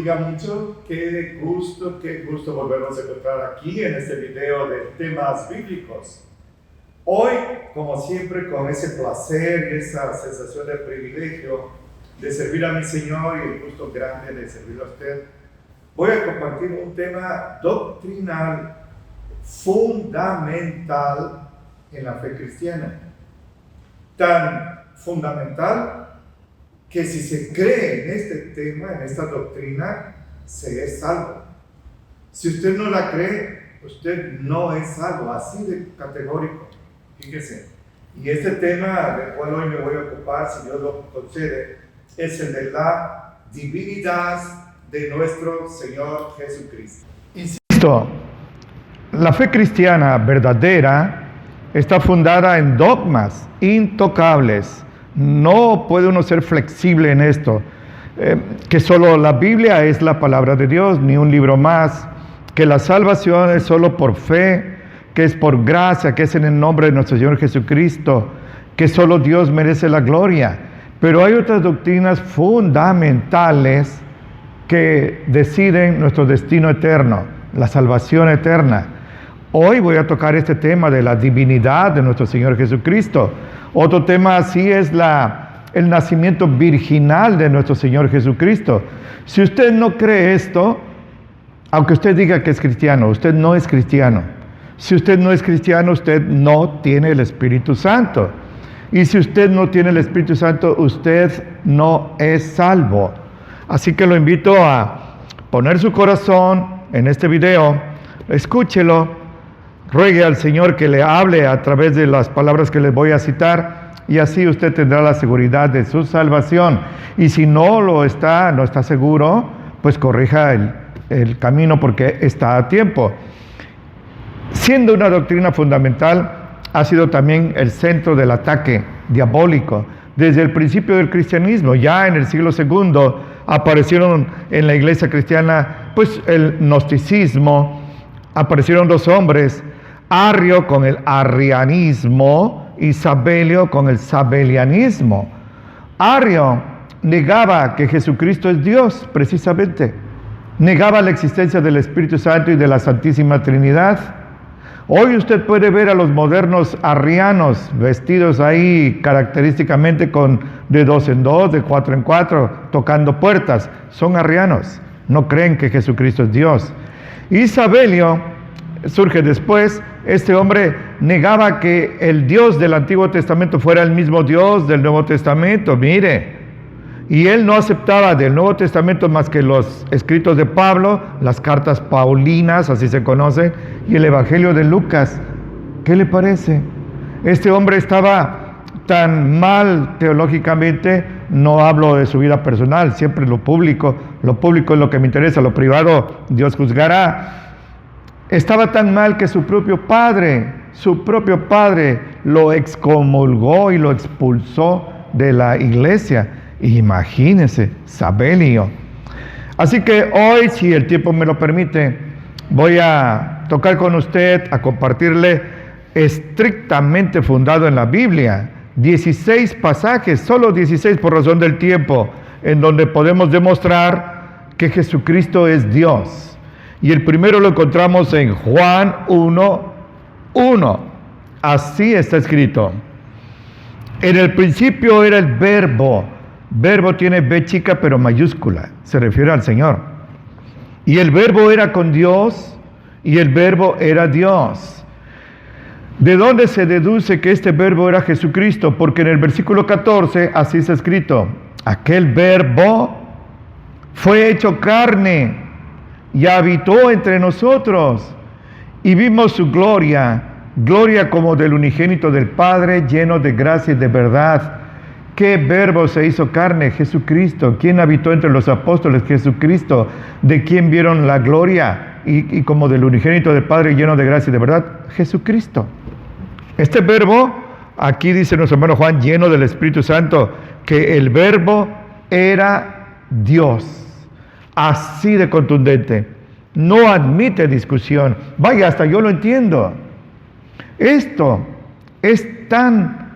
bendiga mucho. Qué gusto volvernos a encontrar aquí en este video de temas bíblicos. Hoy, como siempre, con ese placer y esa sensación de privilegio de servir a mi Señor y el gusto grande de servir a usted, voy a compartir un tema doctrinal fundamental en la fe cristiana. Tan fundamental que si se cree en este tema, en esta doctrina, se es salvo. Si usted no la cree, usted no es salvo, así de categórico. Fíjese. Y este tema del cual hoy me voy a ocupar, si Dios lo concede, es el de la divinidad de nuestro Señor Jesucristo. Insisto, la fe cristiana verdadera está fundada en dogmas intocables. No puede uno ser flexible en esto, que solo la Biblia es la palabra de Dios, ni un libro más, que la salvación es solo por fe, que es por gracia, que es en el nombre de nuestro Señor Jesucristo, que solo Dios merece la gloria. Pero hay otras doctrinas fundamentales que deciden nuestro destino eterno, la salvación eterna. Hoy voy a tocar este tema de la divinidad de nuestro Señor Jesucristo. Otro tema así es el nacimiento virginal de nuestro Señor Jesucristo. Si usted no cree esto, aunque usted diga que es cristiano, usted no es cristiano. Si usted no es cristiano, usted no tiene el Espíritu Santo. Y si usted no tiene el Espíritu Santo, usted no es salvo. Así que lo invito a poner su corazón en este video, escúchelo, ruegue al Señor que le hable a través de las palabras que les voy a citar, y así usted tendrá la seguridad de su salvación. Y si no está seguro, pues corrija el camino porque está a tiempo. Siendo una doctrina fundamental, ha sido también el centro del ataque diabólico. Desde el principio del cristianismo, ya en el siglo II, aparecieron en la iglesia cristiana pues el gnosticismo, aparecieron dos hombres, Arrio con el arrianismo y Sabelio con el sabelianismo. Arrio negaba que Jesucristo es Dios, precisamente. Negaba la existencia del Espíritu Santo y de la Santísima Trinidad. Hoy usted puede ver a los modernos arrianos vestidos ahí característicamente de 2 en 2, de 4 en 4, tocando puertas. Son arrianos, no creen que Jesucristo es Dios. Y Sabelio surge después. Este hombre negaba que el Dios del Antiguo Testamento fuera el mismo Dios del Nuevo Testamento, mire. Y él no aceptaba del Nuevo Testamento más que los escritos de Pablo, las cartas paulinas, así se conocen, y el Evangelio de Lucas. ¿Qué le parece? Este hombre estaba tan mal teológicamente, no hablo de su vida personal, siempre lo público es lo que me interesa, lo privado Dios juzgará. Estaba tan mal que su propio padre lo excomulgó y lo expulsó de la iglesia. Imagínense, Sabelio. Así que hoy, si el tiempo me lo permite, voy a tocar con usted, a compartirle estrictamente fundado en la Biblia, 16 pasajes, solo 16 por razón del tiempo, en donde podemos demostrar que Jesucristo es Dios. Y el primero lo encontramos en Juan 1:1. Así está escrito. En el principio era el Verbo. Verbo tiene B chica pero mayúscula. Se refiere al Señor. Y el Verbo era con Dios y el Verbo era Dios. ¿De dónde se deduce que este Verbo era Jesucristo? Porque en el versículo 14 así está escrito. Aquel Verbo fue hecho carne y habitó entre nosotros, y vimos su gloria como del unigénito del Padre, lleno de gracia y de verdad. ¿Qué Verbo se hizo carne? Jesucristo. ¿Quién habitó entre los apóstoles? Jesucristo. ¿De quién vieron la gloria? Y como del unigénito del Padre, lleno de gracia y de verdad, Jesucristo. Este Verbo, aquí dice nuestro hermano Juan, lleno del Espíritu Santo, que el Verbo era Dios. Así de contundente, no admite discusión. Vaya, hasta yo lo entiendo. Esto es tan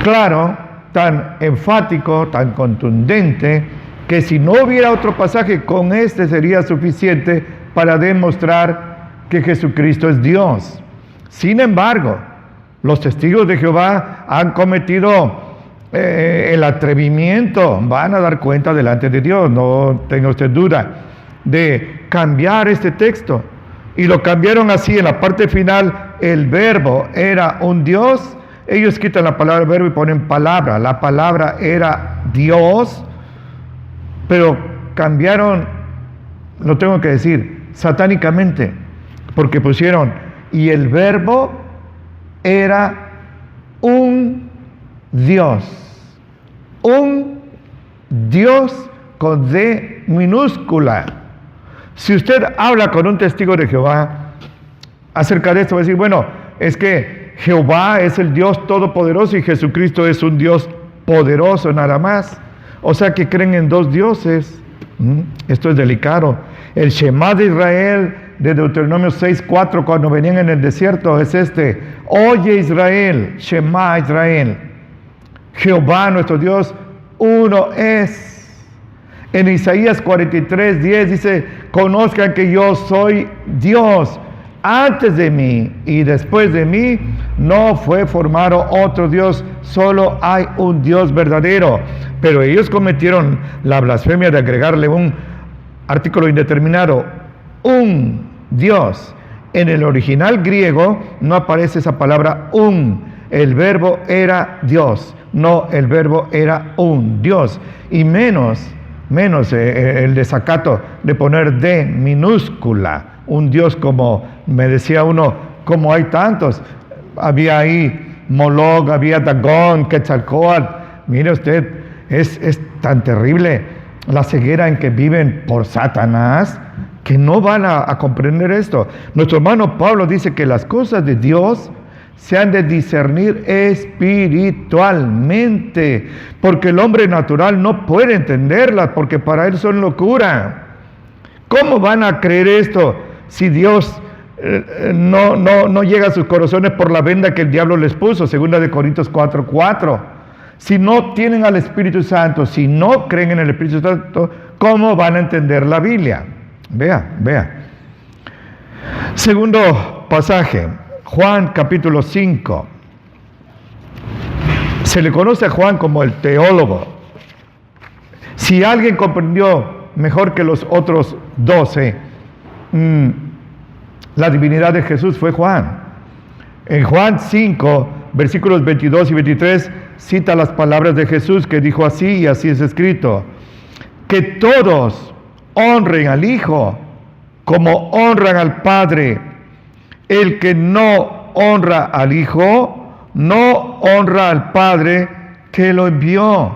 claro, tan enfático, tan contundente, que si no hubiera otro pasaje, con este sería suficiente para demostrar que Jesucristo es Dios. Sin embargo, los testigos de Jehová han cometido el atrevimiento, van a dar cuenta delante de Dios, no tenga usted duda, de cambiar este texto. Y lo cambiaron así, en la parte final, el verbo era un Dios. Ellos quitan la palabra verbo y ponen palabra. La palabra era Dios, pero cambiaron, lo tengo que decir, satánicamente, porque pusieron, y el verbo era un Dios con D minúscula. Si usted habla con un testigo de Jehová acerca de esto, va a decir, bueno, es que Jehová es el Dios todopoderoso y Jesucristo es un Dios poderoso nada más. O sea que creen en dos dioses. Esto es delicado. El Shema de Israel de Deuteronomio 6:4, cuando venían en el desierto, es este: oye Israel, Shema Israel, Jehová nuestro Dios uno es. En Isaías 43:10 dice: conozcan que yo soy Dios, antes de mí y después de mí no fue formado otro Dios, solo hay un Dios verdadero. Pero ellos cometieron la blasfemia de agregarle un artículo indeterminado, un Dios. En el original griego no aparece esa palabra un. El verbo era Dios, no, el verbo era un Dios. Y menos el desacato de poner D minúscula, un Dios, como me decía uno, como hay tantos. Había ahí Moloch, había Dagón, Quetzalcóatl. Mire usted, es tan terrible la ceguera en que viven por Satanás, que no van a comprender esto. Nuestro hermano Pablo dice que las cosas de Dios se han de discernir espiritualmente, porque el hombre natural no puede entenderlas, porque para él son locura. ¿Cómo van a creer esto si Dios no llega a sus corazones por la venda que el diablo les puso? 2 Corintios 4:4. Si no tienen al Espíritu Santo, si no creen en el Espíritu Santo, ¿cómo van a entender la Biblia? Vea. Segundo pasaje, Juan capítulo 5. Se le conoce a Juan como el teólogo. Si alguien comprendió mejor que los otros 12 la divinidad de Jesús, fue Juan. En Juan 5, versículos 22 y 23, cita las palabras de Jesús, que dijo así, y así es escrito: que todos honren al Hijo como honran al Padre. El que no honra al Hijo, no honra al Padre que lo envió.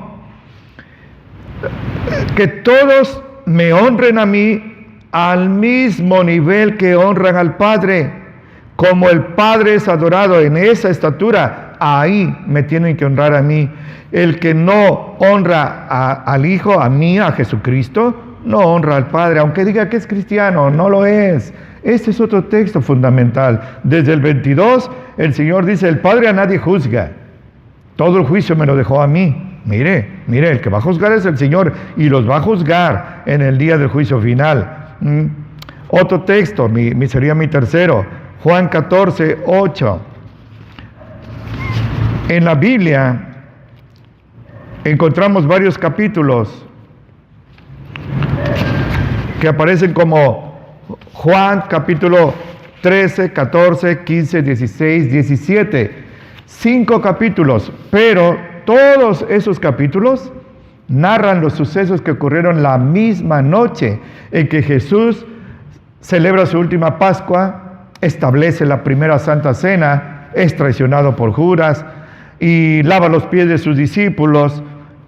Que todos me honren a mí al mismo nivel que honran al Padre. Como el Padre es adorado en esa estatura, ahí me tienen que honrar a mí. El que no honra al Hijo, a mí, a Jesucristo, no honra al Padre, aunque diga que es cristiano, no lo es. Este es otro texto fundamental. Desde el 22, el Señor dice: el Padre a nadie juzga, todo el juicio me lo dejó a mí. Mire, el que va a juzgar es el Señor, y los va a juzgar en el día del juicio final. Otro texto, sería mi tercero, Juan 14:8. En la Biblia encontramos varios capítulos que aparecen como Juan capítulo 13, 14, 15, 16, 17. 5 capítulos, pero todos esos capítulos narran los sucesos que ocurrieron la misma noche en que Jesús celebra su última Pascua, establece la primera Santa Cena, es traicionado por Judas y lava los pies de sus discípulos.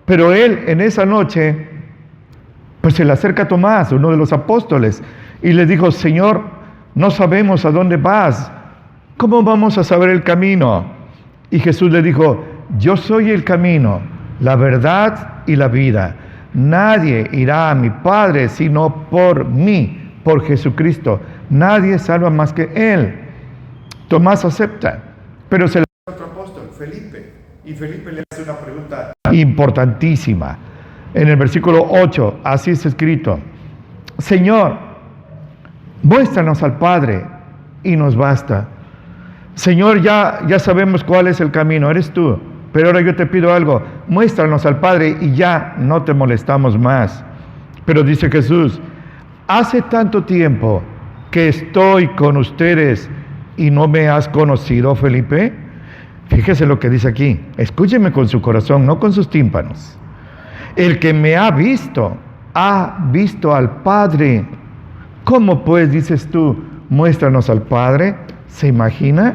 Pero él, en esa noche, pues se le acerca a Tomás, uno de los apóstoles, y le dijo: Señor, no sabemos a dónde vas, ¿cómo vamos a saber el camino? Y Jesús le dijo: yo soy el camino, la verdad y la vida. Nadie irá a mi Padre sino por mí, por Jesucristo. Nadie salva más que Él. Tomás acepta, pero se le otro apóstol, Felipe, y Felipe le hace una pregunta importantísima. en el versículo 8, así está escrito: Señor, muéstranos al Padre y nos basta. Señor, ya sabemos cuál es el camino, eres tú, pero ahora yo te pido algo: muéstranos al Padre y ya no te molestamos más. Pero dice Jesús: hace tanto tiempo que estoy con ustedes y no me has conocido, Felipe. Fíjese lo que dice aquí, escúcheme con su corazón, no con sus tímpanos. El que me ha visto al Padre. ¿Cómo pues dices tú, muéstranos al Padre? ¿Se imagina?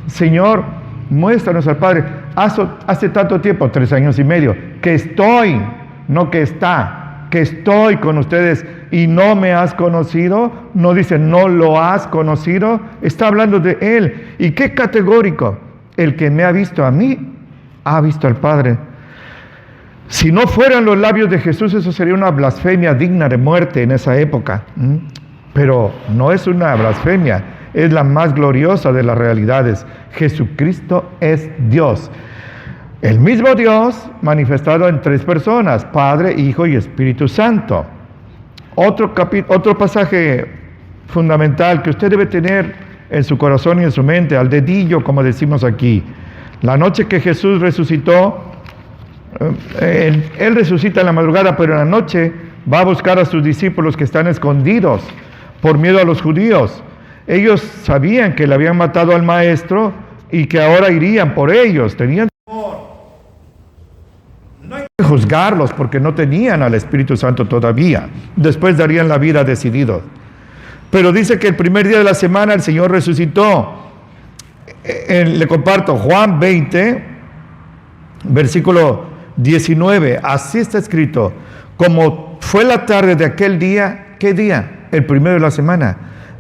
Señor, muéstranos al Padre. Hace tanto tiempo, 3 años y medio, que estoy, no que está, que estoy con ustedes y no me has conocido. No dice no lo has conocido, está hablando de Él. Y qué categórico: el que me ha visto a mí, ha visto al Padre. Si no fueran los labios de Jesús, eso sería una blasfemia digna de muerte en esa época. Pero no es una blasfemia, es la más gloriosa de las realidades. Jesucristo es Dios. El mismo Dios manifestado en 3 personas: Padre, Hijo y Espíritu Santo. Otro pasaje fundamental que usted debe tener en su corazón y en su mente, al dedillo, como decimos aquí. La noche que Jesús resucitó, Él resucita en la madrugada, pero en la noche va a buscar a sus discípulos que están escondidos por miedo a los judíos. Ellos sabían que le habían matado al maestro y que ahora irían por ellos. Tenían temor. No hay que juzgarlos porque no tenían al Espíritu Santo todavía. Después darían la vida decididos. Pero dice que el primer día de la semana el Señor resucitó. Le comparto Juan 20, versículo 19. Así está escrito: como fue la tarde de aquel día. ¿Qué día? El primero de la semana.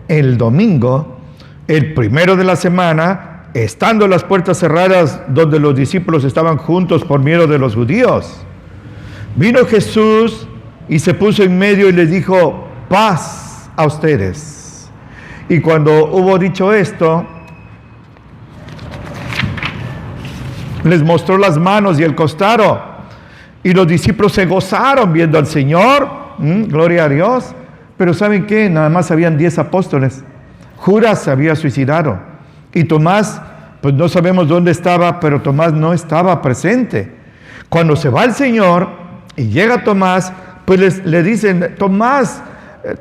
El domingo, el primero de la semana, estando las puertas cerradas donde los discípulos estaban juntos por miedo de los judíos, vino Jesús y se puso en medio y les dijo: paz a ustedes. Y cuando hubo dicho esto, les mostró las manos y el costado, y los discípulos se gozaron viendo al Señor. Gloria a Dios. Pero ¿saben qué? Nada más habían 10 apóstoles. Judas se había suicidado. Y Tomás, pues no sabemos dónde estaba, pero Tomás no estaba presente. Cuando se va el Señor y llega Tomás, pues le dicen: Tomás,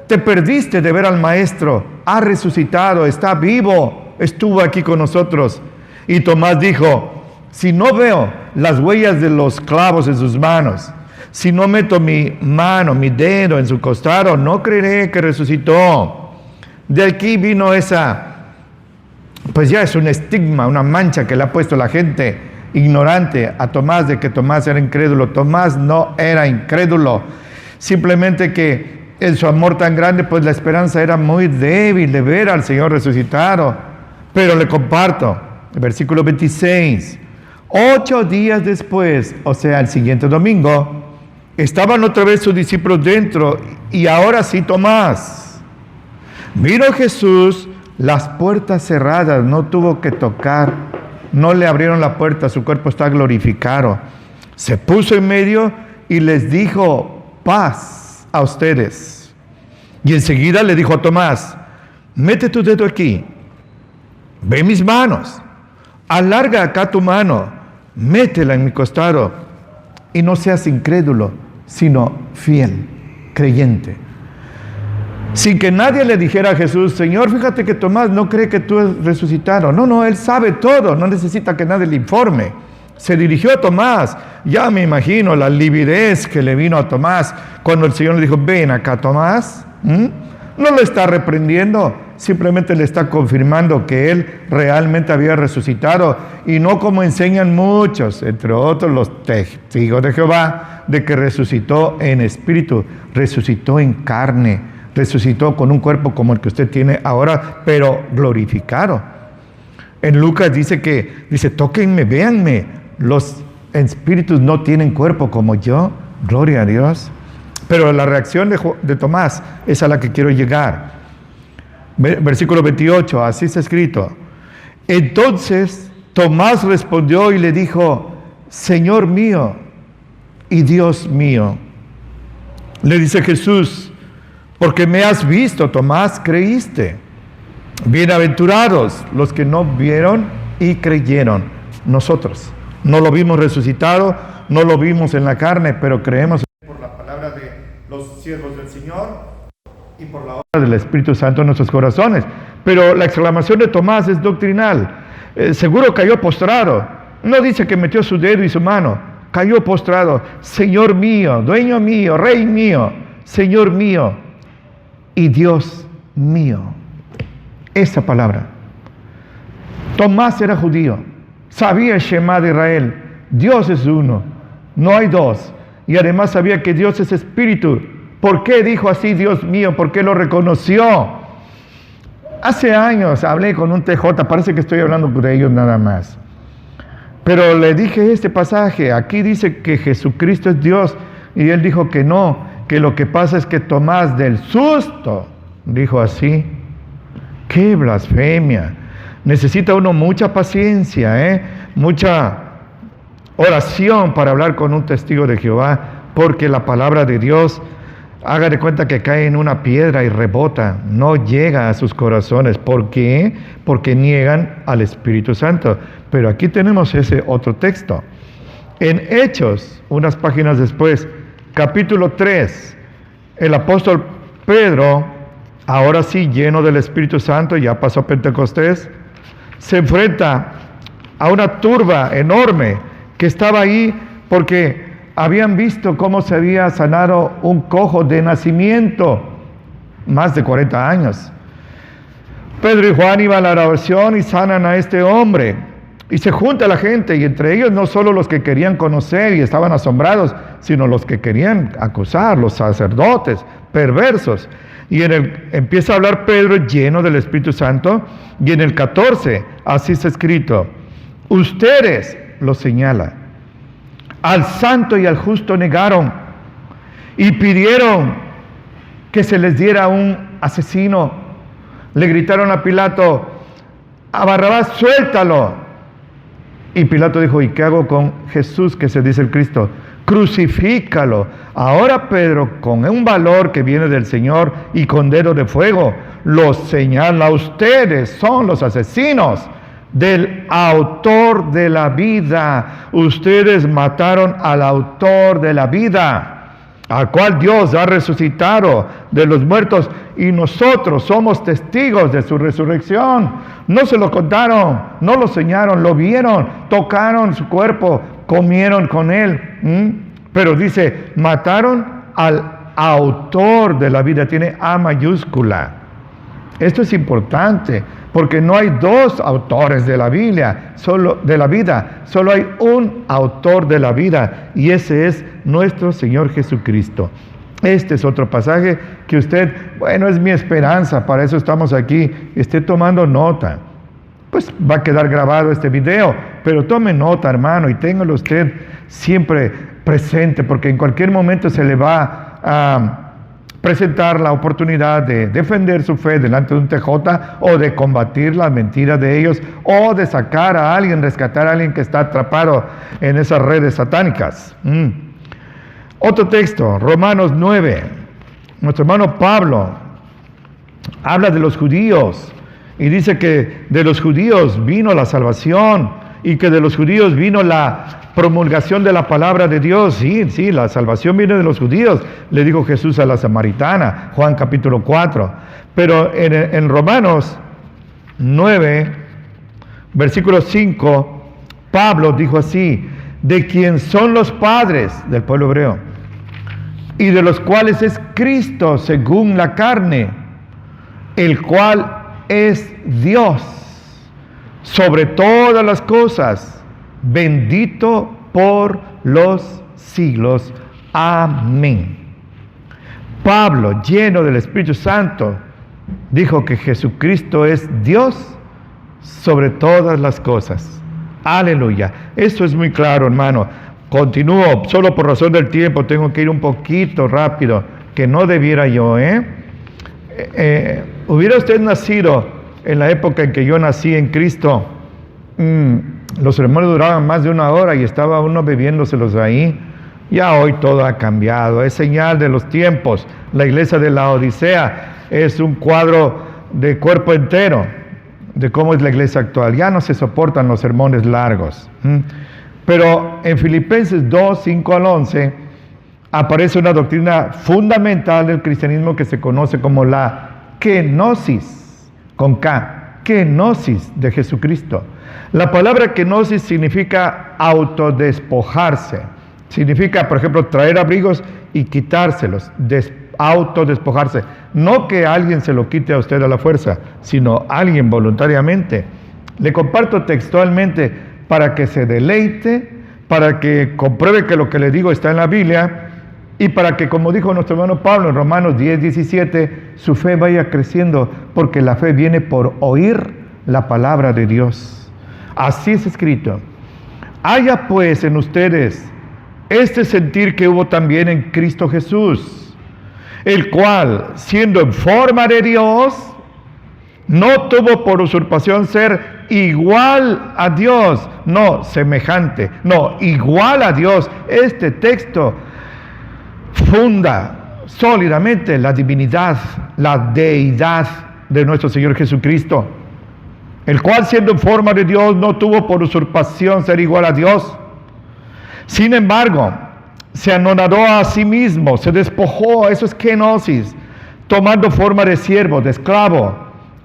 te perdiste de ver al Maestro. Ha resucitado, está vivo, estuvo aquí con nosotros. Y Tomás dijo: si no veo las huellas de los clavos en sus manos, si no meto mi mano, mi dedo en su costado, no creeré que resucitó. De aquí vino esa, pues ya es un estigma, una mancha que le ha puesto la gente ignorante a Tomás, de que Tomás era incrédulo. Tomás no era incrédulo, simplemente que en su amor tan grande, pues la esperanza era muy débil de ver al Señor resucitado. Pero le comparto, el versículo 26, 8 días después, o sea, el siguiente domingo, estaban otra vez sus discípulos dentro, y ahora sí Tomás. Vino Jesús, las puertas cerradas, no tuvo que tocar, no le abrieron la puerta, su cuerpo está glorificado. Se puso en medio y les dijo: paz a ustedes. Y enseguida le dijo a Tomás: mete tu dedo aquí, ve mis manos, alarga acá tu mano, métela en mi costado, y no seas incrédulo, sino fiel, creyente. Sin que nadie le dijera a Jesús: Señor, fíjate que Tomás no cree que tú has resucitado. No, él sabe todo, no necesita que nadie le informe. Se dirigió a Tomás. Ya me imagino la lividez que le vino a Tomás cuando el Señor le dijo: ven acá, Tomás. No lo está reprendiendo, simplemente le está confirmando que él realmente había resucitado, y no como enseñan muchos, entre otros los testigos de Jehová, de que resucitó en espíritu, resucitó en carne, resucitó con un cuerpo como el que usted tiene ahora, pero glorificado. En Lucas dice, tóquenme, véanme, los espíritus no tienen cuerpo como yo, gloria a Dios. Pero la reacción de Tomás es a la que quiero llegar. Versículo 28, así está escrito: entonces Tomás respondió y le dijo: Señor mío y Dios mío. Le dice Jesús, porque me has visto, Tomás, creíste. Bienaventurados los que no vieron y creyeron. Nosotros no lo vimos resucitado, no lo vimos en la carne, pero creemos por la palabra de los siervos del Señor y por la obra del Espíritu Santo en nuestros corazones. Pero la exclamación de Tomás es doctrinal. Seguro cayó postrado. No dice que metió su dedo y su mano. Cayó postrado. Señor mío, dueño mío, rey mío, Señor mío y Dios mío. Esa palabra. Tomás era judío. Sabía el Shema de Israel. Dios es uno. No hay dos. Y además sabía que Dios es espíritu. ¿Por qué dijo así, Dios mío? ¿Por qué lo reconoció? Hace años hablé con un TJ, parece que estoy hablando de ellos nada más. Pero le dije este pasaje, aquí dice que Jesucristo es Dios, y él dijo que no, que lo que pasa es que Tomás del susto dijo así. ¡Qué blasfemia! Necesita uno mucha paciencia, mucha oración para hablar con un testigo de Jehová, porque la palabra de Dios, haga de cuenta que cae en una piedra y rebota, no llega a sus corazones. ¿Por qué? Porque niegan al Espíritu Santo. Pero aquí tenemos ese otro texto. En Hechos, unas páginas después, capítulo 3, el apóstol Pedro, ahora sí lleno del Espíritu Santo, ya pasó Pentecostés, se enfrenta a una turba enorme que estaba ahí porque habían visto cómo se había sanado un cojo de nacimiento, más de 40 años. Pedro y Juan iban a la oración y sanan a este hombre. Y se junta la gente, y entre ellos no solo los que querían conocer y estaban asombrados, sino los que querían acusar, los sacerdotes perversos. Y empieza a hablar Pedro lleno del Espíritu Santo, y en el 14, así está escrito, ustedes, lo señala, al santo y al justo negaron, y pidieron que se les diera un asesino. Le gritaron a Pilato, a Barrabás, suéltalo. Y Pilato dijo, ¿y qué hago con Jesús, que se dice el Cristo? Crucifícalo. Ahora Pedro, con un valor que viene del Señor y con dedo de fuego, los señala. Ustedes son los asesinos del autor de la vida. Ustedes mataron al autor de la vida, al cual Dios ha resucitado de los muertos, y nosotros somos testigos de su resurrección. No se lo contaron, no lo soñaron, lo vieron, tocaron su cuerpo, comieron con él. Pero dice, mataron al autor de la vida, tiene A mayúscula. Esto es importante, porque no hay dos autores de la Biblia, solo hay un autor de la vida, y ese es nuestro Señor Jesucristo. Este es otro pasaje que usted, bueno, es mi esperanza, para eso estamos aquí, esté tomando nota. Pues va a quedar grabado este video, pero tome nota, hermano, y téngalo usted siempre presente, porque en cualquier momento se le va a presentar la oportunidad de defender su fe delante de un TJ, o de combatir las mentiras de ellos, o de sacar a alguien, rescatar a alguien que está atrapado en esas redes satánicas. Otro texto, Romanos 9. Nuestro hermano Pablo habla de los judíos y dice que de los judíos vino la salvación y que de los judíos vino la promulgación de la palabra de Dios. Sí, la salvación viene de los judíos, le dijo Jesús a la samaritana, Juan capítulo 4. Pero en Romanos 9, versículo 5, Pablo dijo así, de quien son los padres del pueblo hebreo, y de los cuales es Cristo según la carne, el cual es Dios sobre todas las cosas, bendito por los siglos. Amén. Pablo, lleno del Espíritu Santo, dijo que Jesucristo es Dios sobre todas las cosas. Aleluya. Esto es muy claro, hermano. Continúo, solo por razón del tiempo tengo que ir un poquito rápido, que no debiera yo, hubiera usted nacido en la época en que yo nací en Cristo, los sermones duraban más de 1 hora y estaba uno bebiéndoselos ahí. Ya hoy todo ha cambiado, es señal de los tiempos. La iglesia de la Odisea es un cuadro de cuerpo entero de cómo es la iglesia actual. Ya no se soportan los sermones largos. Pero en Filipenses 2, 5 al 11, aparece una doctrina fundamental del cristianismo que se conoce como la kenosis, con K, kenosis de Jesucristo. La palabra kenosis significa autodespojarse. Significa, por ejemplo, traer abrigos y quitárselos, autodespojarse. No que alguien se lo quite a usted a la fuerza, sino alguien voluntariamente. Le comparto textualmente para que se deleite, para que compruebe que lo que le digo está en la Biblia y para que, como dijo nuestro hermano Pablo en Romanos 10, 17, su fe vaya creciendo, porque la fe viene por oír la palabra de Dios. Así es escrito. Haya pues en ustedes este sentir que hubo también en Cristo Jesús, el cual, siendo en forma de Dios, no tuvo por usurpación ser igual a Dios, no semejante, no, igual a Dios. Este texto funda sólidamente la divinidad, la deidad de nuestro Señor Jesucristo, el cual, siendo en forma de Dios, no tuvo por usurpación ser igual a Dios. Sin embargo, se anonadó a sí mismo, se despojó, eso es kenosis, tomando forma de siervo, de esclavo,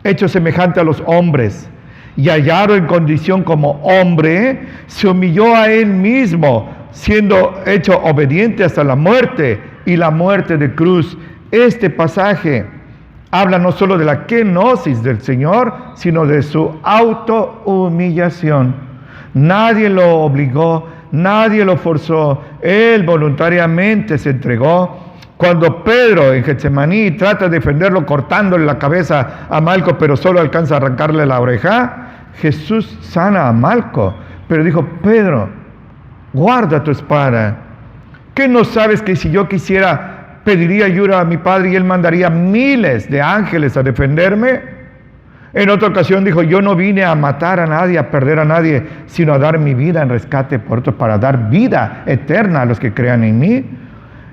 hecho semejante a los hombres, y hallado en condición como hombre, se humilló a él mismo, siendo hecho obediente hasta la muerte, y la muerte de cruz. Este pasaje habla no solo de la kenosis del Señor, sino de su autohumillación. Nadie lo obligó, nadie lo forzó, él voluntariamente se entregó. Cuando Pedro en Getsemaní trata de defenderlo cortándole la cabeza a Malco, pero solo alcanza a arrancarle la oreja, Jesús sana a Malco, pero dijo: Pedro, guarda tu espada. ¿Qué no sabes que si yo quisiera pediría ayuda a mi Padre y Él mandaría miles de ángeles a defenderme? En otra ocasión dijo: yo no vine a matar a nadie, a perder a nadie, sino a dar mi vida en rescate por otros, para dar vida eterna a los que crean en mí.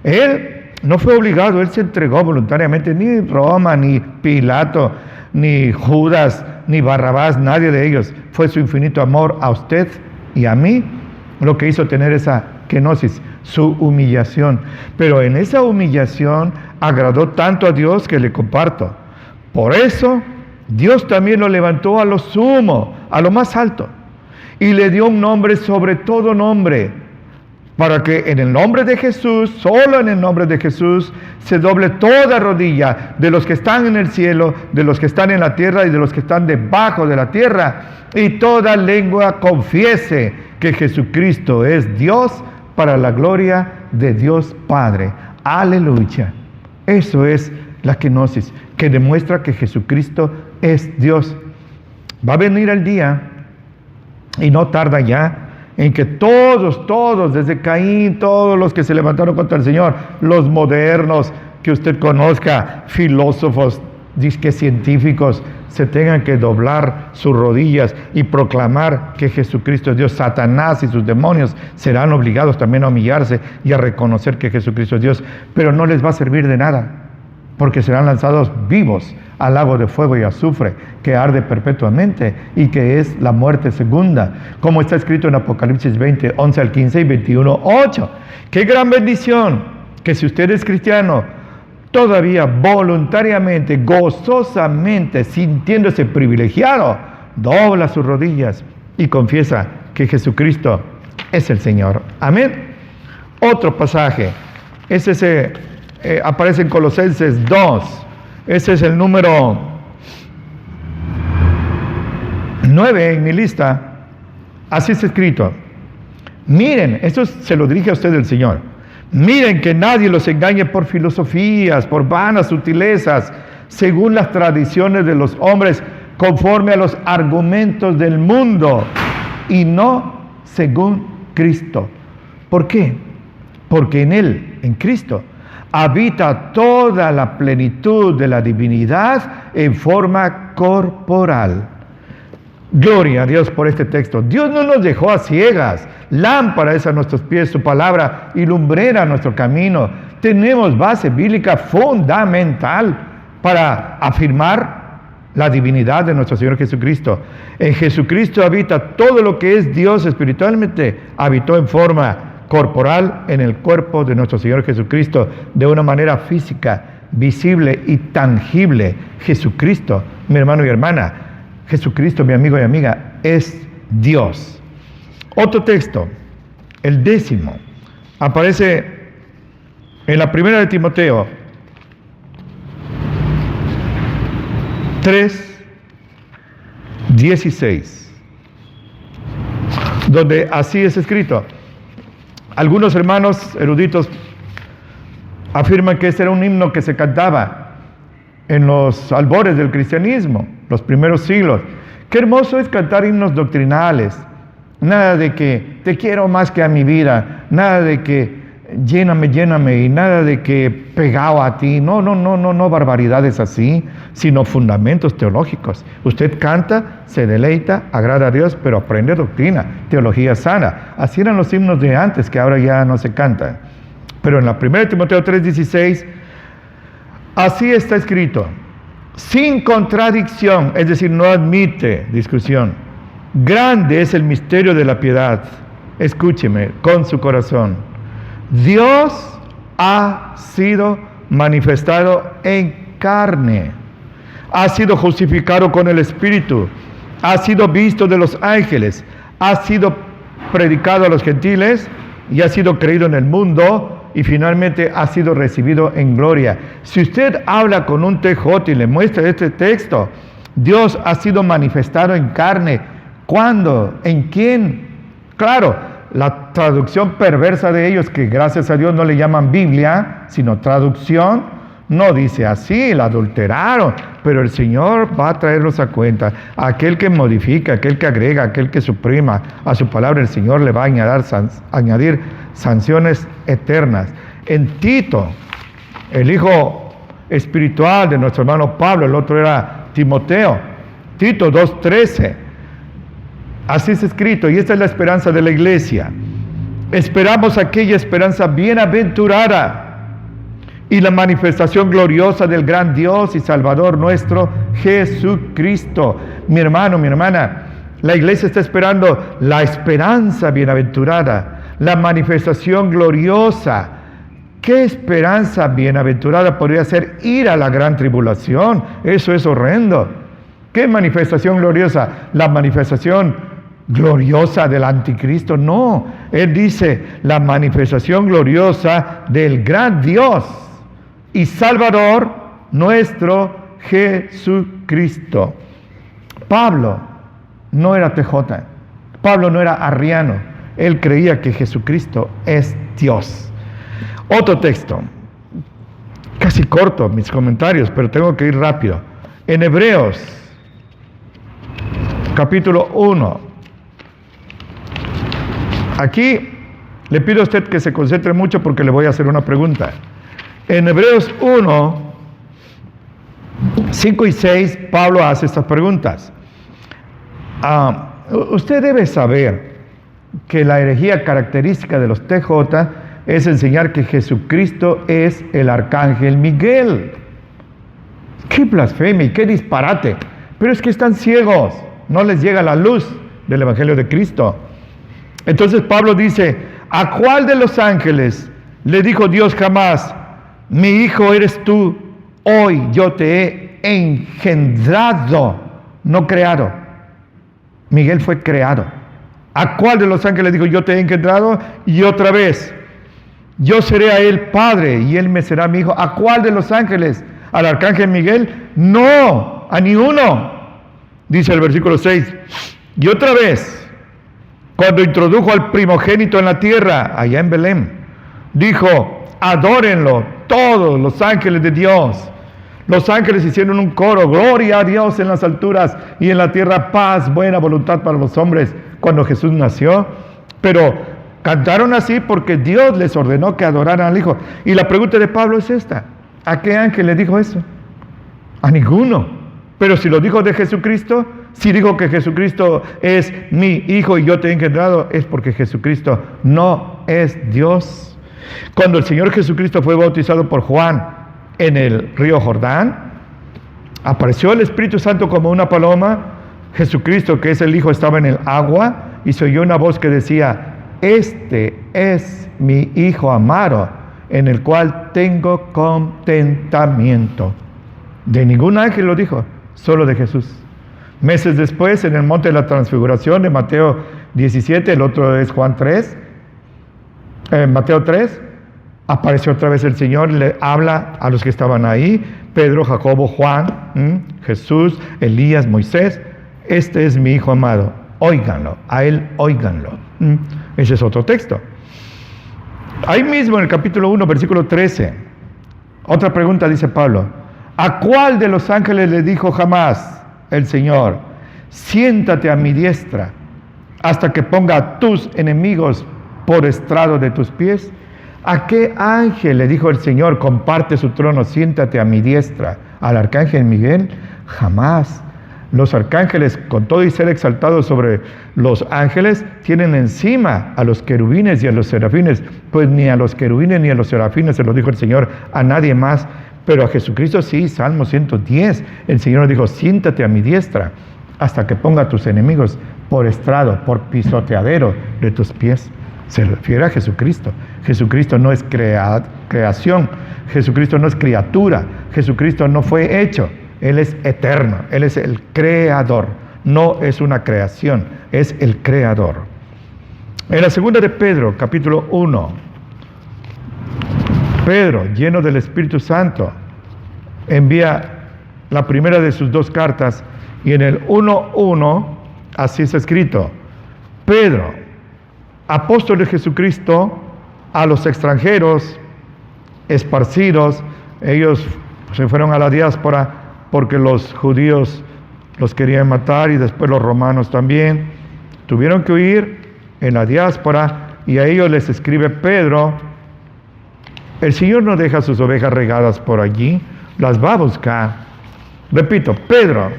Él no fue obligado, Él se entregó voluntariamente. Ni Roma, ni Pilato, ni Judas, ni Barrabás, nadie de ellos. Fue su infinito amor a usted y a mí lo que hizo tener esa kenosis, su humillación. Pero en esa humillación agradó tanto a Dios que le comparto. Por eso Dios también lo levantó a lo sumo, a lo más alto, y le dio un nombre sobre todo nombre, para que en el nombre de Jesús, solo en el nombre de Jesús, se doble toda rodilla de los que están en el cielo, de los que están en la tierra y de los que están debajo de la tierra, y toda lengua confiese que Jesucristo es Dios, para la gloria de Dios Padre. Aleluya. Eso es la kenosis, que demuestra que Jesucristo es Dios. Va a venir el día, y no tarda ya, en que todos, desde Caín, todos los que se levantaron contra el Señor, los modernos que usted conozca, filósofos, disque científicos, se tengan que doblar sus rodillas y proclamar que Jesucristo es Dios. Satanás y sus demonios serán obligados también a humillarse y a reconocer que Jesucristo es Dios, pero no les va a servir de nada, porque serán lanzados vivos al lago de fuego y azufre, que arde perpetuamente y que es la muerte segunda, como está escrito en Apocalipsis 20, 11 al 15 y 21, 8. ¡Qué gran bendición! Que si usted es cristiano, todavía voluntariamente, gozosamente, sintiéndose privilegiado, dobla sus rodillas y confiesa que Jesucristo es el Señor. Amén. Otro pasaje, ese aparece en Colosenses 2, ese es el número 9 en mi lista. Así está escrito: miren, esto se lo dirige a usted el Señor, miren que nadie los engañe por filosofías, por vanas sutilezas, según las tradiciones de los hombres, conforme a los argumentos del mundo, y no según Cristo. ¿Por qué? Porque en Él, en Cristo, habita toda la plenitud de la divinidad en forma corporal. Gloria a Dios por este texto. Dios no nos dejó a ciegas. Lámpara es a nuestros pies su palabra y lumbrera a nuestro camino. Tenemos base bíblica fundamental para afirmar la divinidad de nuestro Señor Jesucristo. En Jesucristo habita todo lo que es Dios espiritualmente. Habitó en forma corporal en el cuerpo de nuestro Señor Jesucristo de una manera física, visible y tangible. Jesucristo, mi hermano y hermana, Jesucristo, mi amigo y amiga, es Dios. Otro texto, el 10º, aparece en la primera de Timoteo 3:16, donde así es escrito. Algunos hermanos eruditos afirman que este era un himno que se cantaba en los albores del cristianismo, los primeros siglos. Qué hermoso es cantar himnos doctrinales. Nada de que te quiero más que a mi vida, nada de que lléname, lléname, y nada de que pegado a ti. No barbaridades así, sino fundamentos teológicos. Usted canta, se deleita, agrada a Dios, pero aprende doctrina, teología sana. Así eran los himnos de antes, que ahora ya no se cantan. Pero en la 1 Timoteo 3:16, así está escrito, sin contradicción, es decir, no admite discusión. Grande es el misterio de la piedad. Escúcheme con su corazón. Dios ha sido manifestado en carne, ha sido justificado con el Espíritu, ha sido visto de los ángeles, ha sido predicado a los gentiles y ha sido creído en el mundo y finalmente ha sido recibido en gloria. Si usted habla con un TJ y le muestra este texto, Dios ha sido manifestado en carne. ¿Cuándo? ¿En quién? Claro, la traducción perversa de ellos, que gracias a Dios no le llaman Biblia, sino traducción, no dice así, la adulteraron, pero el Señor va a traerlos a cuenta. Aquel que modifica, aquel que agrega, aquel que suprima a su palabra, el Señor le va a añadir sanciones eternas. En Tito, el hijo espiritual de nuestro hermano Pablo, el otro era Timoteo, Tito 2:13, así es escrito, y esta es la esperanza de la iglesia. Esperamos aquella esperanza bienaventurada y la manifestación gloriosa del gran Dios y Salvador nuestro, Jesucristo. Mi hermano, mi hermana, la iglesia está esperando la esperanza bienaventurada, la manifestación gloriosa. ¿Qué esperanza bienaventurada podría ser? Ir a la gran tribulación. Eso es horrendo. ¿Qué manifestación gloriosa? La manifestación gloriosa del anticristo. No, él dice la manifestación gloriosa del gran Dios y Salvador nuestro Jesucristo. Pablo no era TJ, Pablo no era arriano, él creía que Jesucristo es Dios. Otro texto, casi corto mis comentarios, pero tengo que ir rápido. En Hebreos, capítulo 1. Aquí le pido a usted que se concentre mucho porque le voy a hacer una pregunta. En Hebreos 1, 5 y 6, Pablo hace estas preguntas. Usted debe saber que la herejía característica de los TJ es enseñar que Jesucristo es el arcángel Miguel. ¡Qué blasfemia y qué disparate! Pero es que están ciegos, no les llega la luz del Evangelio de Cristo. Entonces Pablo dice, ¿a cuál de los ángeles le dijo Dios jamás, mi hijo eres tú, hoy yo te he engendrado, no creado? Miguel fue creado. ¿A cuál de los ángeles dijo yo te he engendrado? Y otra vez, yo seré a él padre y él me será mi hijo. ¿A cuál de los ángeles? ¿Al arcángel Miguel? No, a ni uno. Dice el versículo 6. Y otra vez, cuando introdujo al primogénito en la tierra, allá en Belén, dijo, adórenlo todos los ángeles de Dios. Los ángeles hicieron un coro, gloria a Dios en las alturas y en la tierra paz, buena voluntad para los hombres, cuando Jesús nació. Pero cantaron así porque Dios les ordenó que adoraran al Hijo. Y la pregunta de Pablo es esta, ¿a qué ángel le dijo eso? A ninguno. Pero si lo dijo de Jesucristo, Si digo que Jesucristo es mi Hijo y yo te he engendrado, es porque Jesucristo no es Dios. Cuando el Señor Jesucristo fue bautizado por Juan en el río Jordán, apareció el Espíritu Santo como una paloma. Jesucristo, que es el Hijo, estaba en el agua y se oyó una voz que decía: este es mi Hijo amado, en el cual tengo contentamiento. De ningún ángel lo dijo, solo de Jesús. Meses después, en el monte de la transfiguración de Mateo 17, el otro es Juan 3, Mateo 3, apareció otra vez el Señor, le habla a los que estaban ahí, Pedro, Jacobo, Juan, Jesús, Elías, Moisés: este es mi Hijo amado, óiganlo, a él óiganlo. Ese es otro texto. Ahí mismo en el capítulo 1, versículo 13, otra pregunta dice Pablo: ¿a cuál de los ángeles le dijo jamás el Señor: siéntate a mi diestra hasta que ponga a tus enemigos por estrado de tus pies? ¿A qué ángel le dijo el Señor: comparte su trono, siéntate a mi diestra? ¿Al arcángel Miguel? Jamás. Los arcángeles, con todo y ser exaltados sobre los ángeles, tienen encima a los querubines y a los serafines. Pues ni a los querubines ni a los serafines se lo dijo el Señor a nadie más, pero a Jesucristo sí. Salmo 110, el Señor nos dijo: siéntate a mi diestra hasta que ponga a tus enemigos por estrado, por pisoteadero de tus pies. Se refiere a Jesucristo. Jesucristo no es creación, Jesucristo no es criatura, Jesucristo no fue hecho. Él es eterno, Él es el creador, no es una creación, es el creador. En la segunda de Pedro, capítulo 1, Pedro, lleno del Espíritu Santo, envía la primera de sus dos cartas, y en el 1:1 así está escrito: Pedro, apóstol de Jesucristo, a los extranjeros esparcidos. Ellos se fueron a la diáspora porque los judíos los querían matar, y después los romanos también. Tuvieron que huir en la diáspora, y a ellos les escribe Pedro. El Señor no deja sus ovejas regadas por allí, las va a buscar. Repito: Pedro,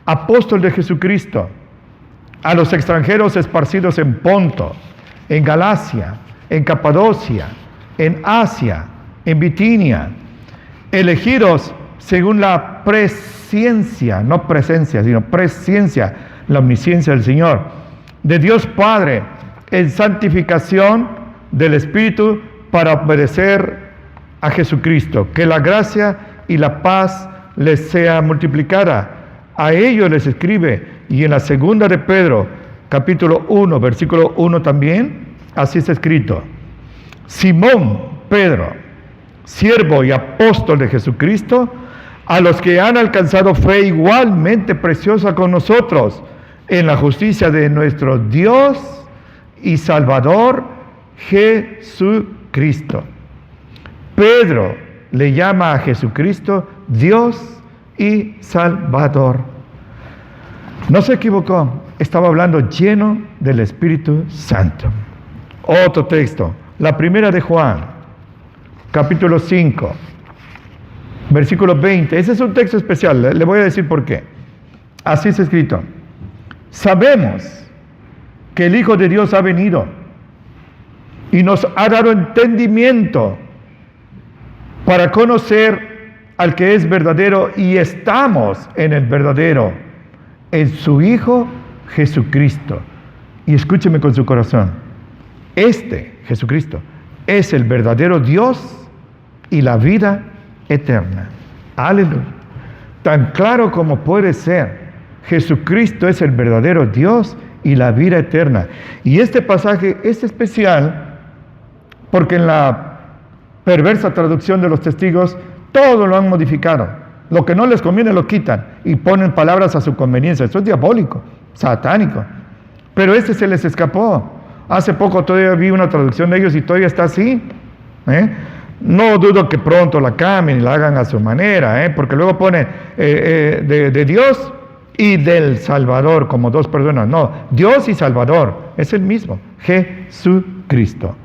apóstol de Jesucristo, a los extranjeros esparcidos en Ponto, en Galacia, en Capadocia, en Asia, en Bitinia, elegidos según la presciencia, no presencia, sino presciencia, la omnisciencia del Señor, de Dios Padre, en santificación del Espíritu, para obedecer a Jesucristo. Que la gracia y la paz les sea multiplicada. A ellos les escribe. Y en la segunda de Pedro, capítulo 1, versículo 1 también, así está escrito: Simón Pedro, siervo y apóstol de Jesucristo, a los que han alcanzado fe igualmente preciosa con nosotros en la justicia de nuestro Dios y Salvador Jesucristo. Pedro le llama a Jesucristo Dios y Salvador. No se equivocó, estaba hablando lleno del Espíritu Santo. Otro texto, la primera de Juan, capítulo 5, versículo 20. Ese es un texto especial, le voy a decir por qué. Así está escrito: sabemos que el Hijo de Dios ha venido y nos ha dado entendimiento para conocer al que es verdadero, y estamos en el verdadero, en su Hijo Jesucristo. Y escúcheme con su corazón: este Jesucristo es el verdadero Dios y la vida eterna. Aleluya. Tan claro como puede ser, Jesucristo es el verdadero Dios y la vida eterna. Y este pasaje es especial porque en la perversa traducción de los testigos todo lo han modificado. Lo que no les conviene lo quitan y ponen palabras a su conveniencia. Esto es diabólico, satánico. Pero este se les escapó. Hace poco todavía vi una traducción de ellos y todavía está así. No dudo que pronto la cambien y la hagan a su manera, porque luego pone de Dios y del Salvador como dos personas. No, Dios y Salvador es el mismo, Jesucristo.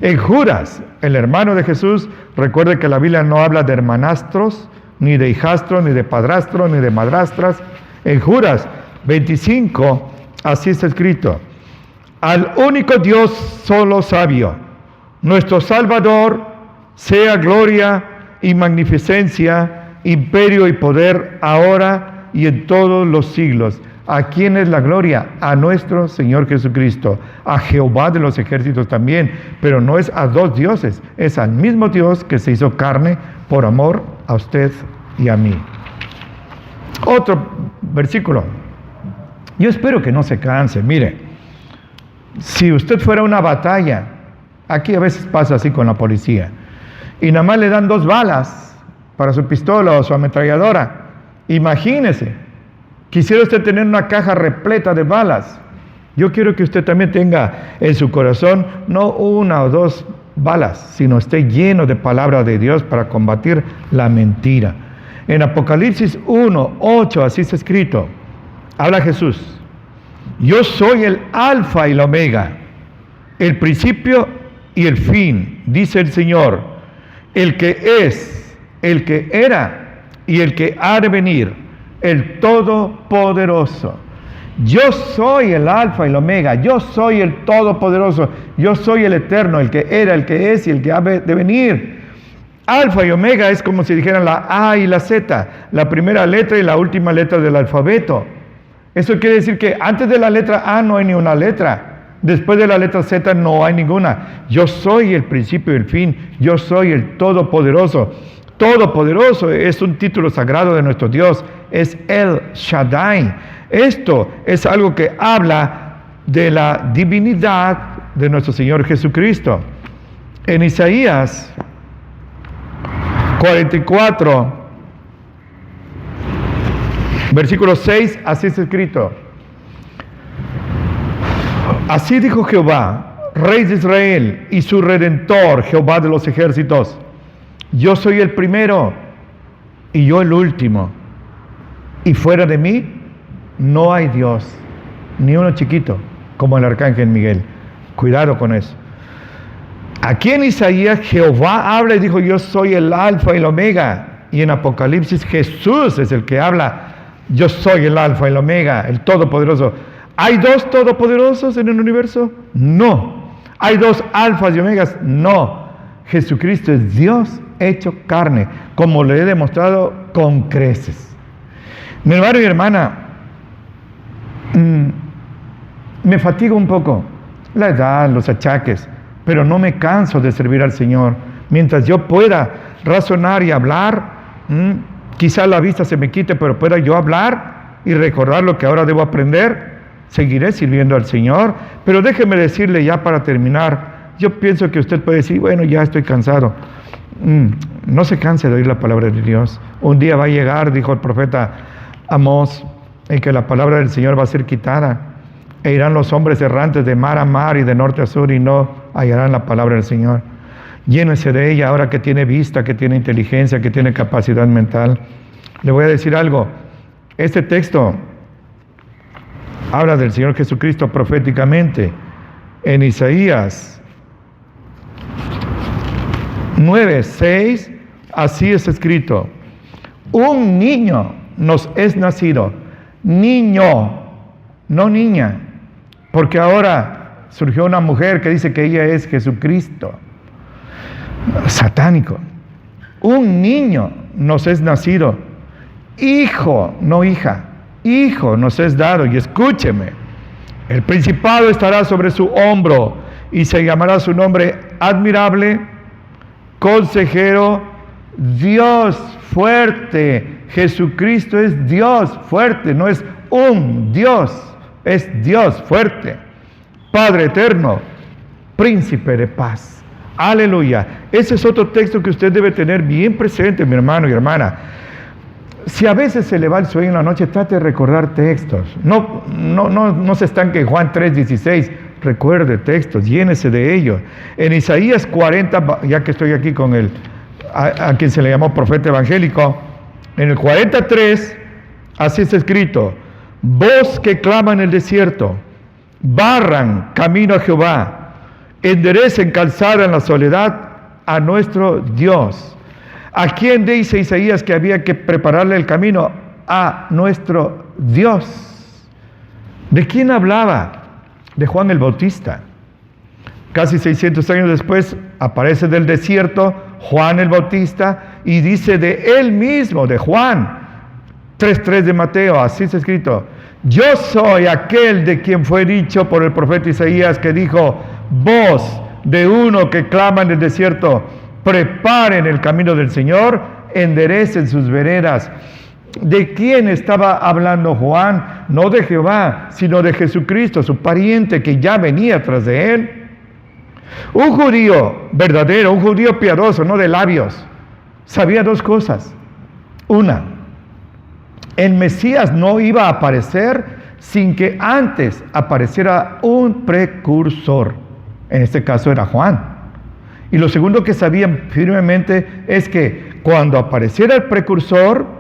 En Judas, el hermano de Jesús, recuerde que la Biblia no habla de hermanastros, ni de hijastros, ni de padrastros, ni de madrastras. En Judas 25, así está escrito: al único Dios solo sabio, nuestro Salvador, sea gloria y magnificencia, imperio y poder, ahora y en todos los siglos. ¿A quién es la gloria? A nuestro Señor Jesucristo, a Jehová de los ejércitos también, pero no es a dos dioses, es al mismo Dios que se hizo carne por amor a usted y a mí. Otro versículo. Yo espero que no se canse. Mire, si usted fuera a una batalla, aquí a veces pasa así con la policía, y nada más le dan 2 balas para su pistola o su ametralladora. Imagínese. Quisiera usted tener una caja repleta de balas. Yo quiero que usted también tenga en su corazón no 1 o 2 balas, sino esté lleno de palabra de Dios para combatir la mentira. En Apocalipsis 1:8, así está escrito, habla Jesús: yo soy el alfa y la omega, el principio y el fin, dice el Señor, el que es, el que era y el que ha de venir, el Todopoderoso. Yo soy el alfa y la omega, yo soy el Todopoderoso, yo soy el eterno, el que era, el que es y el que ha de venir. Alfa y omega es como si dijeran la A y la Z, la primera letra y la última letra del alfabeto. Eso quiere decir que antes de la letra A no hay ni una letra, después de la letra Z no hay ninguna. Yo soy el principio y el fin, yo soy el Todopoderoso. Todopoderoso es un título sagrado de nuestro Dios, es El Shaddai. Esto es algo que habla de la divinidad de nuestro Señor Jesucristo. En Isaías 44, versículo 6, así está escrito: así dijo Jehová, Rey de Israel y su Redentor, Jehová de los ejércitos: yo soy el primero y yo el último, y fuera de mí no hay Dios, ni uno chiquito como el arcángel Miguel. Cuidado con eso. Aquí en Isaías Jehová habla y dijo: yo soy el alfa y el omega. Y en Apocalipsis Jesús es el que habla: yo soy el alfa y el omega, el todopoderoso. ¿Hay 2 todopoderosos en el universo? No. ¿Hay 2 alfas y omegas? No. Jesucristo es Dios hecho carne, como le he demostrado con creces. Mi hermano y hermana, me fatiga un poco la edad, los achaques, pero no me canso de servir al Señor. Mientras yo pueda razonar y hablar, quizá la vista se me quite, pero pueda yo hablar y recordar lo que ahora debo aprender, seguiré sirviendo al Señor. Pero déjeme decirle ya para terminar, yo pienso que usted puede decir: bueno, ya estoy cansado. No se canse de oír la palabra de Dios. Un día va a llegar, dijo el profeta Amós, en que la palabra del Señor va a ser quitada, e irán los hombres errantes de mar a mar y de norte a sur, y no hallarán la palabra del Señor. Llénese de ella ahora que tiene vista, que tiene inteligencia, que tiene capacidad mental. Le voy a decir algo. Este texto habla del Señor Jesucristo proféticamente. En Isaías 9:6, así es escrito: un niño nos es nacido. Niño, no niña, porque ahora surgió una mujer que dice que ella es Jesucristo. Satánico. Un niño nos es nacido. Hijo, no hija. Hijo nos es dado. Y escúcheme: el principado estará sobre su hombro, y se llamará su nombre Admirable, Consejero, Dios fuerte. Jesucristo es Dios fuerte, no es un Dios, es Dios fuerte. Padre eterno, Príncipe de paz. Aleluya. Ese es otro texto que usted debe tener bien presente, mi hermano y hermana. Si a veces se le va el sueño en la noche, trate de recordar textos. No se estanque en Juan 3:16. Recuerde textos, llénese de ellos. En Isaías 40, ya que estoy aquí con a quien se le llamó profeta evangélico, en el 43, así está escrito: voz que clama en el desierto, barran camino a Jehová, enderecen calzada en la soledad a nuestro Dios. ¿A quién dice Isaías que había que prepararle el camino? A nuestro Dios. ¿De quién hablaba? De Juan el Bautista. Casi 600 años después aparece del desierto Juan el Bautista y dice de él mismo, de Juan, 3:3 de Mateo, así está escrito: yo soy aquel de quien fue dicho por el profeta Isaías, que dijo: voz de uno que clama en el desierto, preparen el camino del Señor, enderecen sus veredas. ¿De quién estaba hablando Juan? No de Jehová, sino de Jesucristo, su pariente que ya venía tras de él. Un judío verdadero, un judío piadoso, no de labios, sabía dos cosas. Una, el Mesías no iba a aparecer sin que antes apareciera un precursor. En este caso era Juan. Y lo segundo que sabían firmemente es que cuando apareciera el precursor,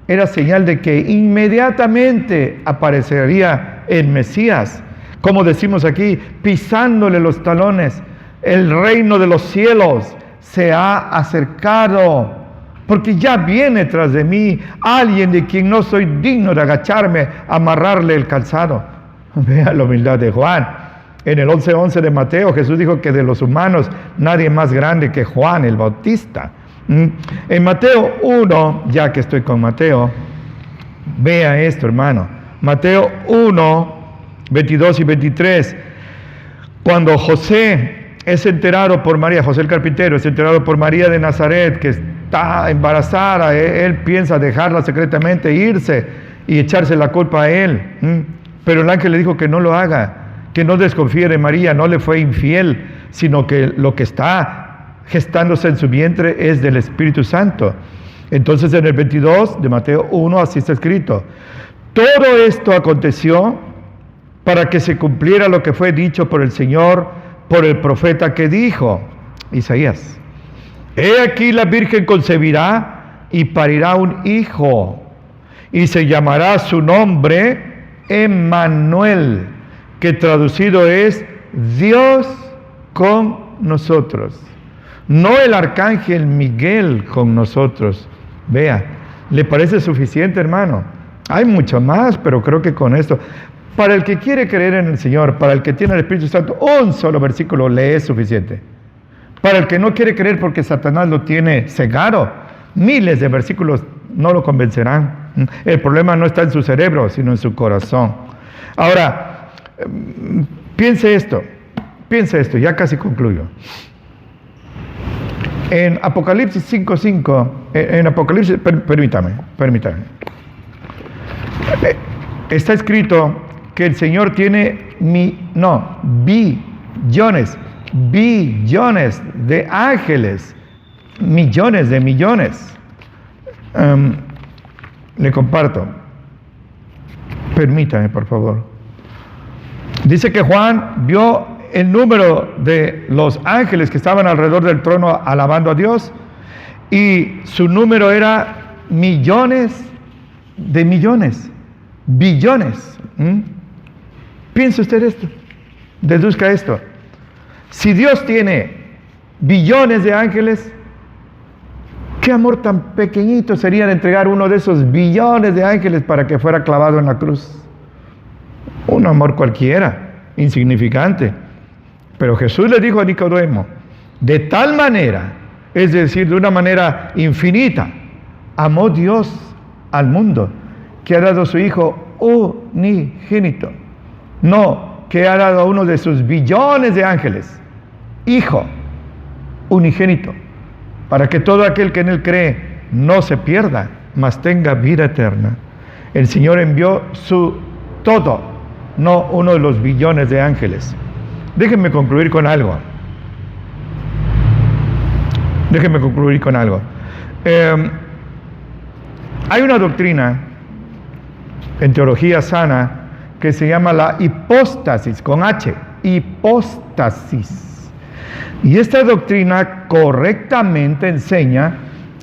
era señal de que inmediatamente aparecería el Mesías. Como decimos aquí, pisándole los talones. El reino de los cielos se ha acercado, porque ya viene tras de mí alguien de quien no soy digno de agacharme, amarrarle el calzado. Vea la humildad de Juan. En el 11:11 de Mateo, Jesús dijo que de los humanos nadie más grande que Juan el Bautista. En Mateo 1, ya que estoy con Mateo, vea esto, hermano. Mateo 1, 22 y 23. Cuando José es enterado por María, José el carpintero, es enterado por María de Nazaret, que está embarazada, él piensa dejarla secretamente, irse y echarse la culpa a él. Pero el ángel le dijo que no lo haga, que no desconfíe de María, no le fue infiel, sino que lo que está gestándose en su vientre es del Espíritu Santo. Entonces en el 22 de Mateo 1 así está escrito: todo esto aconteció para que se cumpliera lo que fue dicho por el Señor, por el profeta que dijo, Isaías: he aquí la Virgen concebirá y parirá un hijo, y se llamará su nombre Emmanuel, que traducido es Dios con nosotros. No el arcángel Miguel con nosotros. Vea, ¿le parece suficiente, hermano? Hay mucho más, pero creo que con esto, para el que quiere creer en el Señor, para el que tiene el Espíritu Santo, un solo versículo le es suficiente. Para el que no quiere creer porque Satanás lo tiene cegado, miles de versículos no lo convencerán. El problema no está en su cerebro, sino en su corazón. Ahora, piense esto, ya casi concluyo. En Apocalipsis 5:5, en Apocalipsis, permítame. Está escrito que el Señor tiene billones de ángeles, millones de millones. Le comparto. Permítame, por favor. Dice que Juan vio el número de los ángeles que estaban alrededor del trono alabando a Dios, y su número era millones de millones, billones. Piense usted esto, deduzca esto. Si Dios tiene billones de ángeles, ¿qué amor tan pequeñito sería de entregar uno de esos billones de ángeles para que fuera clavado en la cruz? Un amor cualquiera, insignificante. Pero Jesús le dijo a Nicodemo: de tal manera, es decir, de una manera infinita, amó Dios al mundo, que ha dado a su Hijo unigénito. No que ha dado a uno de sus billones de ángeles, Hijo unigénito, para que todo aquel que en Él cree no se pierda, mas tenga vida eterna. El Señor envió su todo, no uno de los billones de ángeles. Déjenme concluir con algo. Hay una doctrina en teología sana que se llama la hipóstasis, con H, hipóstasis. Y esta doctrina correctamente enseña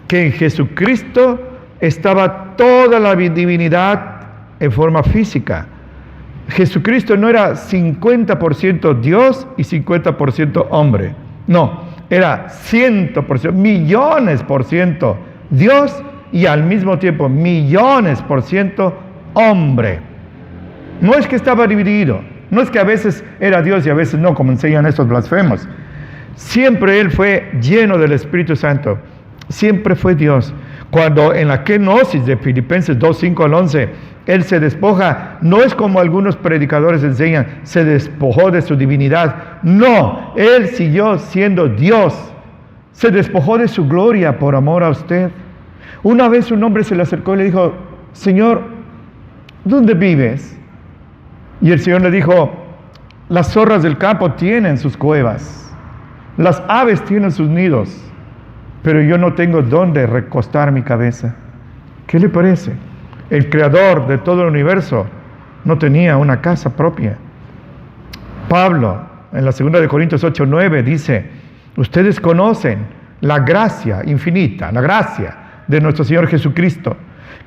que en Jesucristo estaba toda la divinidad en forma física. Jesucristo no era 50% Dios y 50% hombre. No, era 100%, millones por ciento Dios y al mismo tiempo millones por ciento hombre. No es que estaba dividido, no es que a veces era Dios y a veces no, como enseñan estos blasfemos. Siempre Él fue lleno del Espíritu Santo, siempre fue Dios. Cuando en la kenosis de Filipenses 2, 5 al 11, Él se despoja, no es como algunos predicadores enseñan, se despojó de su divinidad. No, Él siguió siendo Dios, se despojó de su gloria por amor a usted. Una vez un hombre se le acercó y le dijo, Señor, ¿dónde vives? Y el Señor le dijo, las zorras del campo tienen sus cuevas, las aves tienen sus nidos, pero yo no tengo dónde recostar mi cabeza. ¿Qué le parece? El creador de todo el universo no tenía una casa propia. Pablo, en la 2 de Corintios 8, 9, dice, ustedes conocen la gracia infinita, la gracia de nuestro Señor Jesucristo,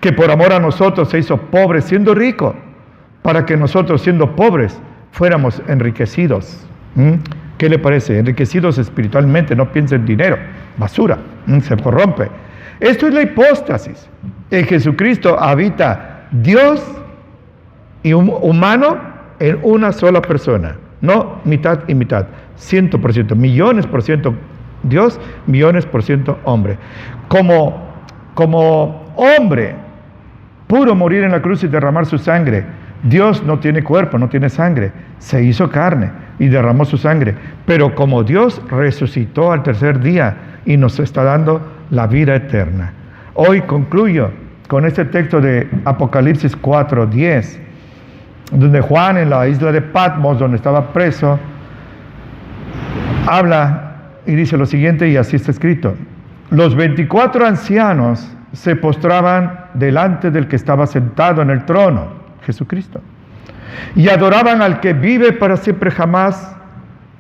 que por amor a nosotros se hizo pobre siendo rico, para que nosotros siendo pobres fuéramos enriquecidos. ¿Qué le parece? Enriquecidos espiritualmente, no piensen en dinero, basura, se corrompe. Esto es la hipóstasis. En Jesucristo habita Dios y un humano en una sola persona, no mitad y mitad, 100%, millones por ciento Dios, millones por ciento hombre. Como hombre pudo morir en la cruz y derramar su sangre, Dios no tiene cuerpo, no tiene sangre, se hizo carne y derramó su sangre, pero como Dios resucitó al tercer día y nos está dando la vida eterna. Hoy concluyo con este texto de Apocalipsis 4:10, donde Juan en la isla de Patmos, donde estaba preso, habla y dice lo siguiente, y así está escrito: los 24 ancianos se postraban delante del que estaba sentado en el trono, Jesucristo, y adoraban al que vive para siempre jamás,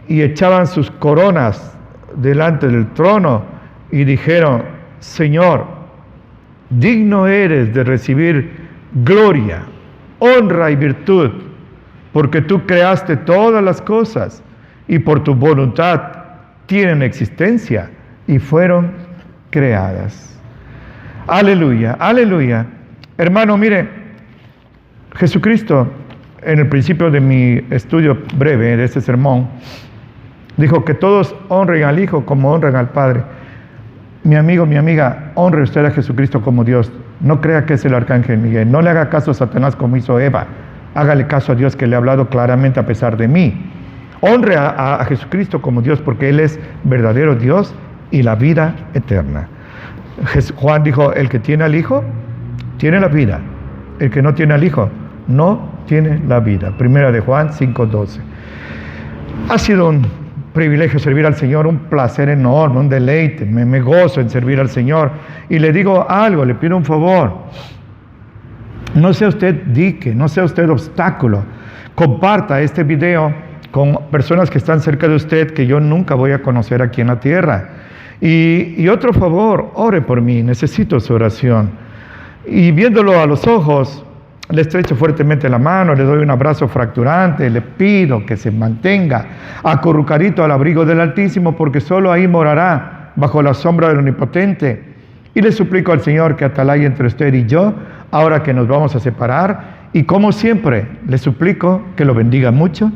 y echaban sus coronas delante del trono y dijeron: Señor, digno eres de recibir gloria, honra y virtud, porque tú creaste todas las cosas y por tu voluntad tienen existencia y fueron creadas. Aleluya, aleluya. Hermano, mire, Jesucristo, en el principio de mi estudio breve de este sermón, dijo que todos honren al Hijo como honran al Padre. Mi amigo, mi amiga, honre usted a Jesucristo como Dios. No crea que es el arcángel Miguel. No le haga caso a Satanás como hizo Eva. Hágale caso a Dios, que le ha hablado claramente a pesar de mí. Honre a Jesucristo como Dios, porque Él es verdadero Dios y la vida eterna. Juan dijo, el que tiene al Hijo, tiene la vida. El que no tiene al Hijo, no tiene la vida. Primera de Juan 5:12. Ha sido un privilegio servir al Señor, un placer enorme, un deleite. Me gozo en servir al Señor. Y le digo algo, le pido un favor. No sea usted dique, no sea usted obstáculo. Comparta este video con personas que están cerca de usted, que yo nunca voy a conocer aquí en la tierra. Y otro favor, ore por mí, necesito su oración. Y viéndolo a los ojos, le estrecho fuertemente la mano, le doy un abrazo fracturante, le pido que se mantenga acurrucadito al abrigo del Altísimo, porque solo ahí morará, bajo la sombra del Omnipotente. Y le suplico al Señor que atalaye entre usted y yo, ahora que nos vamos a separar, y como siempre, le suplico que lo bendiga mucho.